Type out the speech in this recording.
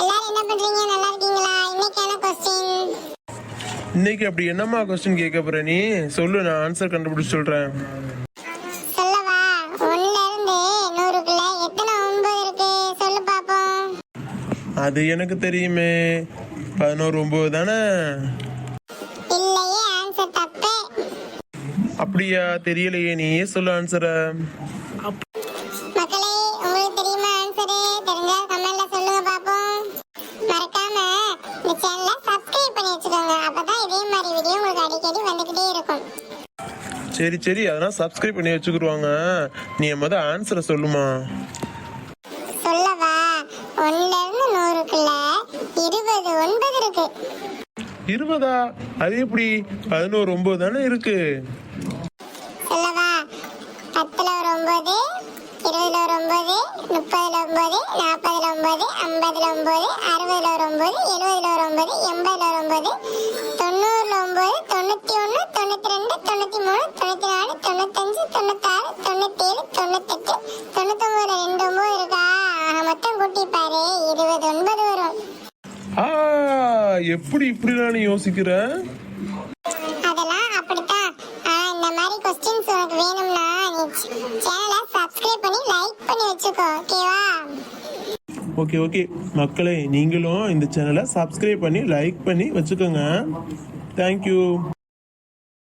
எல்லாரும் என்ன பண்றீங்க? நல்லா இருக்கீங்களா? இன்னைக்கான क्वेश्चन. இன்னைக்கு அப்படி என்னம்மா கொஸ்டின் கேட்க போற நீ? சொல்லு, நான் ஆன்சர் கண்டுபிடிச்சு சொல்றேன். சொல்லவா? 1ல இருந்து 100க்குள்ள எத்தனை 9 இருக்கு? சொல்லு பாப்போம். அது எனக்கு தெரியுமே, 11 9 தானே? இல்லையே, ஆன்சர் தப்பு. அப்படியா? தெரியலையே, நீயே சொல்லு ஆன்சரை. மக்களே, உங்களுக்கு தெரியுமா ஆன்சர்? தெரிஞ்சா கமெண்ட்ல சொல்லுங்க பாப்போம். மறக்காம இந்த சேனலை சப்ஸ்கிரைப் பண்ணி வச்சுக்கோங்க. அப்பதான் இதே மாதிரி வீடியோ உங்களுக்கு அடிக்கடி வந்துகிட்டே இருக்கும். சரி சரி, அதெல்லாம் சப்ஸ்கிரைப் பண்ணி வச்சுக்கிடுவாங்க. நீ முத ஆன்சரை சொல்லுமா. சொல்லவா? 1ல இருந்து 100க்குள்ள 20 9 இருக்கு. 20? அது எப்படி? 11 9 தானே இருக்கு. சொல்லவா? 10ல ஒரு 9, 20ல ஒரு 9, 30ல 9, 40ல 9, 50ல 9, 60ல ஒரு 9, 70ல ஒரு 9, 80ல ஒரு 9, 90ல 9, 91, 92, 93, 94, 95, 96, 97, 98, 99ல 2 9 இருக்கா? மொத்தம் கூட்டி பாரு, 20 9 வரும். எப்படி இப்படிலாம் நீ யோசிக்கிற? அதெல்லாம் அப்படித்தான். இந்த மாதிரி क्वेश्चंस உனக்கு வேணும்னா நீ சேனலை சப்ஸ்கிரைப் பண்ணி லைக் பண்ணி வச்சுக்கோ. ஓகேவா? ஓகே ஓகே மக்களே, நீங்களும் இந்த சேனலை சப்ஸ்கிரைப் பண்ணி லைக் பண்ணி வச்சுக்கோங்க. தேங்க்யூ.